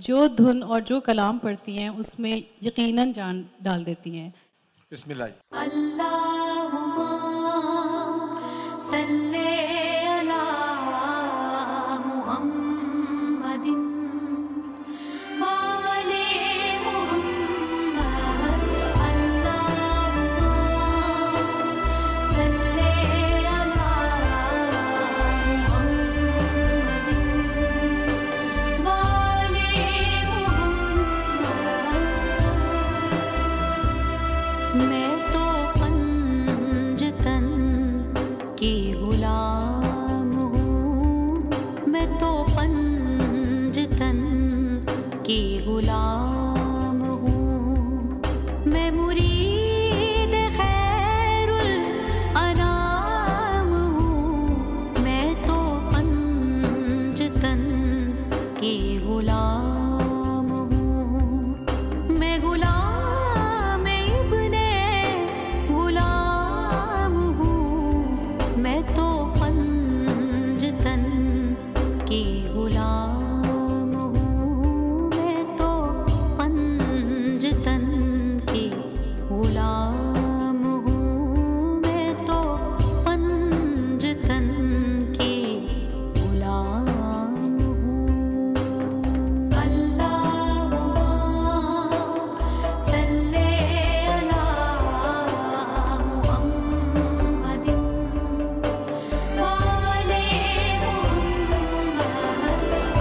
जो धुन और जो कलाम पढ़ती हैं उसमें यकीनन जान डाल देती हैं। बिस्मिल्लाह। अल्लाहुम्मा सल्ले अला मुहम्मदिन वाले मुहम्मद। अल्लाहुम्मा सल्ले अला मुहम्मदिन वाले मुहम्मद। मैं तो पंजतन की गुलाम हूँ, मैं तो पंजतन की गुलाम हूँ, मैं मुरीद खैरुल अनाम हूँ, मैं तो पंजतन की गुलाम हूँ, मैं गुलाम इब्ने गुलाम हूँ, मैं तो पंजतन की गुलाम हूँ, मैं तो पंजतन की गुलाम हूँ, मैं तो पंजतन की गुलाम हूँ। अल्लाहुम्मा सल्ले अला मुहम्मदिन वाले मुहम्मद।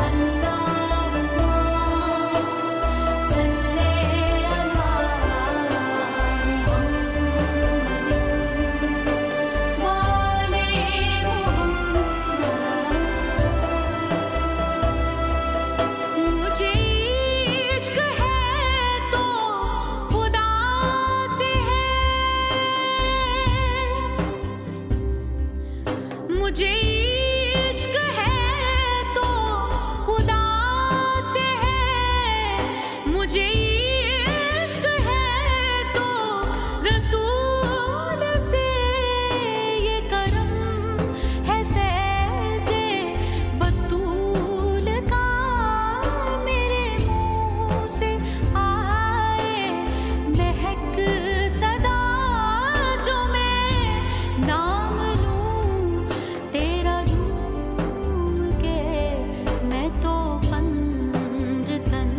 अल्लाहुम्मा सल्ले अला मुहम्मदिन वाले मुहम्मद। मुझे इश्क है तो खुदा से है, मुझे इश्क है तो खुदा से है, मुझे इश्क है तो रसूल से। ये करम है फैज़े बतूल का, मेरे मुँह से आए महक सदा, जो मैं नाम लूँ तेरा ढूंढ के। मैं तो पंजतन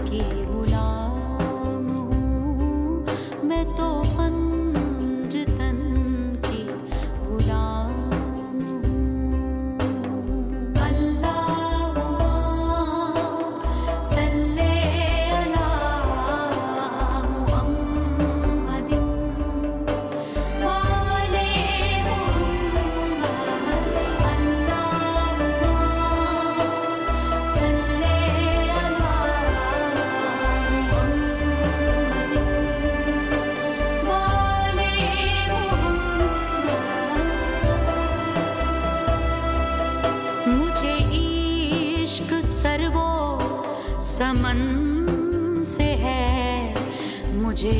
की गुलाम हूँ, मैं तो पंजतन की गुलाम हूँ। अल्लाहुम्मा सल्ले अला मुहम्मदिन वाले मुहम्मद। अल्लाहुम्मा सल्ले अला मुहम्मदिन वाले मुहम्मद। मुझे इश्क सर्वो समन से है, मुझे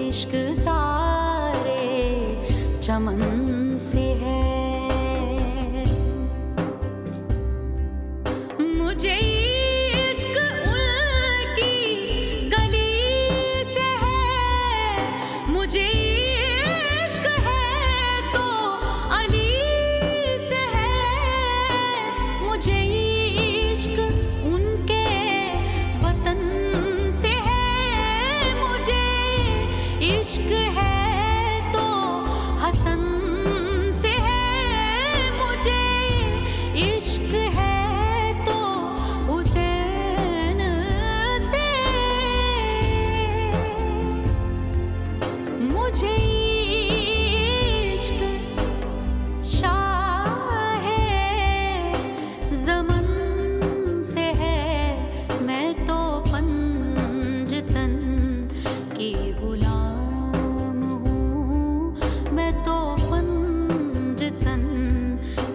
इश्क सारे चमन से है, मुझे इश्क उनकी गली से है, मुझे इश्क है इश्क है तो हुसैन से मुझे इश्क शाह ज़मन से है। मैं तो पंजतन की गुलाम हूँ, मैं तो पंजतन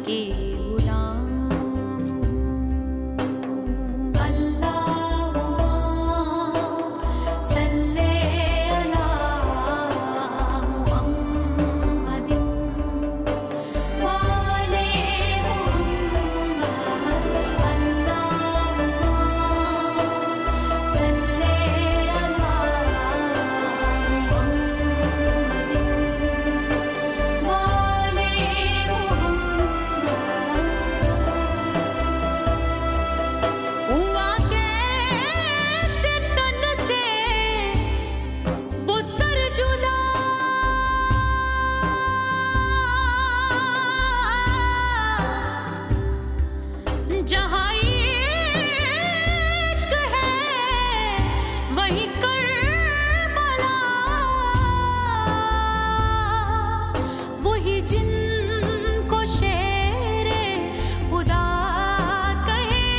की गुलाम हूँ। अल्लाहुम्मा सल्ले अला मुहम्मदिन वाले मुहम्मद। अल्लाहुम्मा सल्ले अला मुहम्मदिन वाले मुहम्मद। हुआ कैसे तन से वो सर जुदा, जहाँ इश्क है वहीं करबला, वही जिनको शेरे खुदा कहे,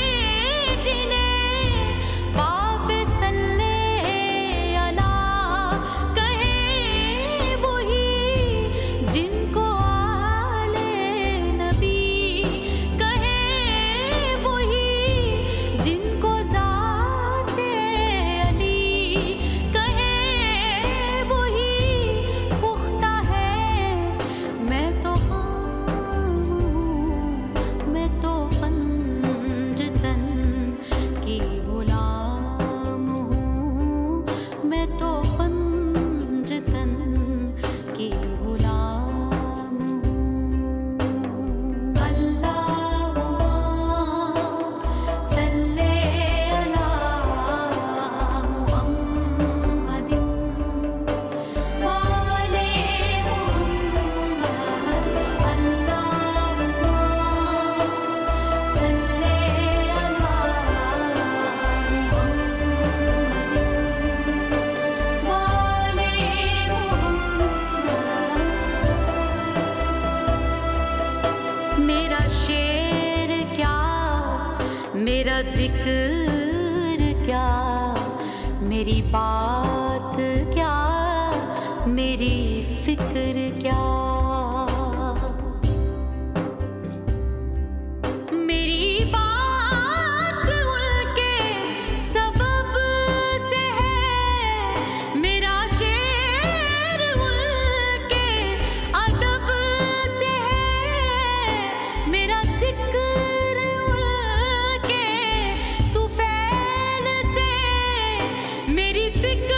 जिन्हें बाप सल्ले अला कहे, वही जिनको आले नबी कहे, वही जिनको ज़ाते अली कहे, वही पुख्ता है। मैं तो ख़ाम हूँ, मैं तो पंजतन की गुलाम हूँ, मैं तो पंजतन की गुलाम हूँ। अल्लाहुम्मा सल्ले अला मुहम्मदिन वाले मुहम्मद। अल्लाहुम्मा सल्ले अला मुहम्मदिन वाले मुहम्मद। मेरा शेर क्या, मेरा जिक्र क्या, मेरी बात क्या, मेरी फिक्र क्या, मेरी बात उनके सबब से है, मेरा शेर उनके अदब से है, मेरा जिक्र उनके तुफैल से, मेरी फिक्र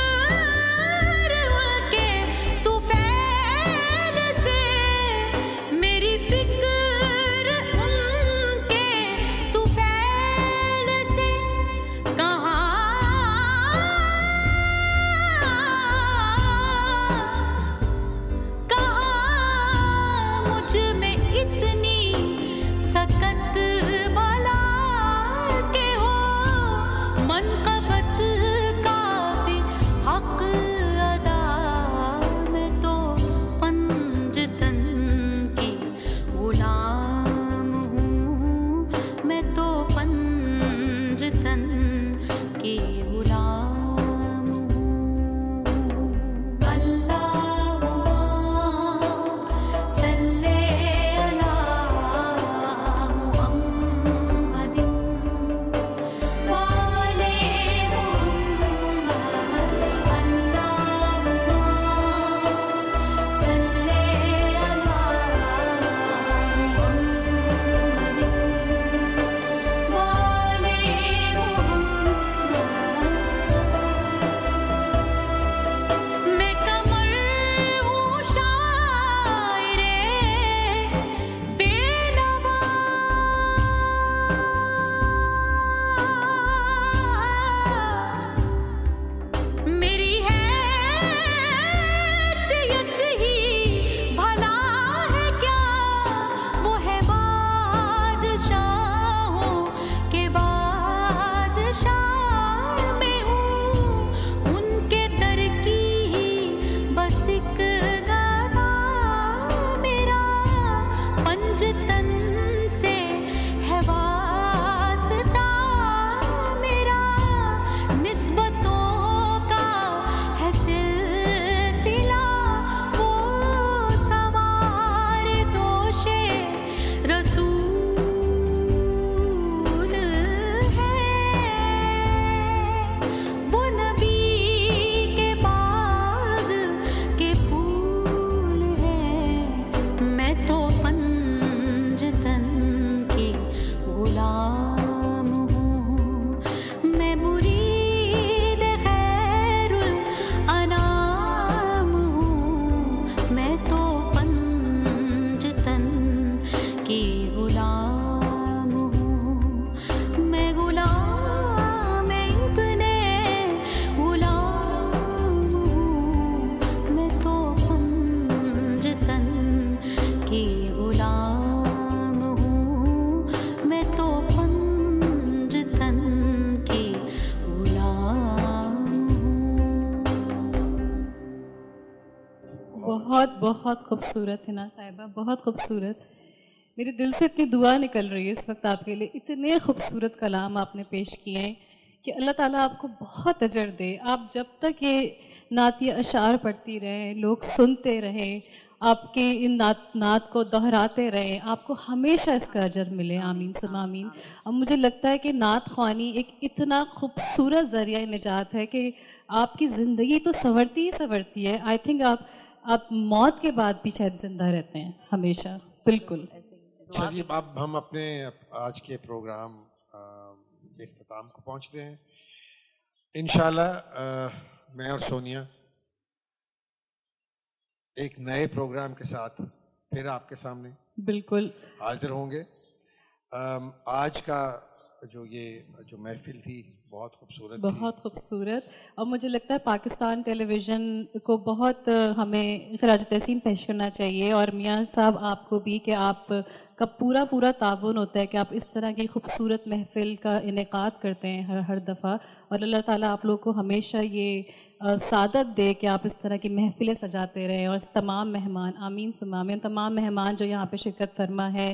उनके तुफैल से, बहुत बहुत खूबसूरत हिना साहिबा, बहुत खूबसूरत। मेरे दिल से इतनी दुआ निकल रही है इस वक्त आपके लिए। इतने खूबसूरत कलाम आपने पेश किए हैं कि अल्लाह ताला आपको बहुत अजर दे। आप जब तक ये नातिया अशार पढ़ती रहें, लोग सुनते रहें, आपके इन नात को दोहराते रहें, आपको हमेशा इसका अजर मिले। आमीन सुम आमीन। अब मुझे लगता है कि नात ख्वानी एक इतना खूबसूरत ज़रिया निजात है कि आपकी ज़िंदगी तो संवरती ही संवरती है। आई थिंक आप मौत के बाद भी शायद ज़िंदा रहते हैं हमेशा। बिल्कुल। अच्छा जी, अब हम अपने आज के प्रोग्राम इख्तिताम को पहुँचते हैं। इंशाल्लाह मैं और सोनिया एक नए प्रोग्राम के साथ फिर आपके सामने बिल्कुल हाजिर होंगे। आज का जो महफिल थी बहुत खूबसूरत, बहुत खूबसूरत। और मुझे लगता है पाकिस्तान टेलीविज़न को बहुत हमें खराज तहसीन पेश करना चाहिए, और मियाँ साहब आपको भी, कि आपका पूरा ताउन होता है कि आप इस तरह की खूबसूरत महफिल का इनेकाद करते हैं हर दफ़ा। और अल्लाह ताला आप लोग को हमेशा ये सादत दे कि आप इस तरह की महफिलें सजाते रहें। और तमाम मेहमान, आमीन सुम आमीन, तमाम मेहमान जो यहाँ पे शिरकत फरमा है,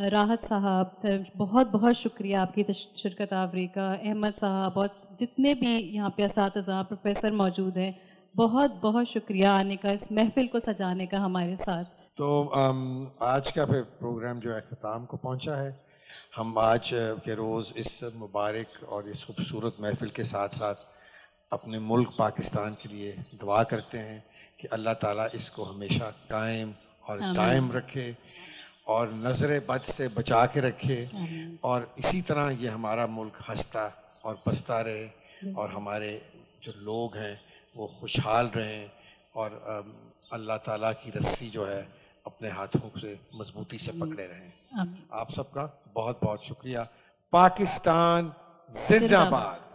राहत साहब बहुत बहुत शुक्रिया आपकी शिरकत आवरी का, अहमद साहब और जितने भी यहाँ पे असातिज़ा प्रोफेसर मौजूद हैं, बहुत बहुत शुक्रिया आने का, इस महफिल को सजाने का हमारे साथ। तो आज का फिर प्रोग्राम जो अख्तिताम को पहुँचा है। हम आज के रोज़ इस मुबारक और इस खूबसूरत महफिल के साथ साथ अपने मुल्क पाकिस्तान के लिए दुआ करते हैं कि अल्लाह ताला इसको हमेशा कायम और दायम रखे और नज़र बद से बचा के रखे, और इसी तरह ये हमारा मुल्क हंसता और बसता रहे, और हमारे जो लोग हैं वो खुशहाल रहें, और अल्लाह ताला की रस्सी जो है अपने हाथों से मजबूती से पकड़े रहें। आप सबका बहुत बहुत शुक्रिया। पाकिस्तान जिंदाबाद।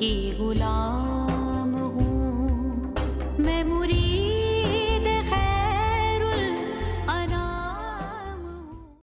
की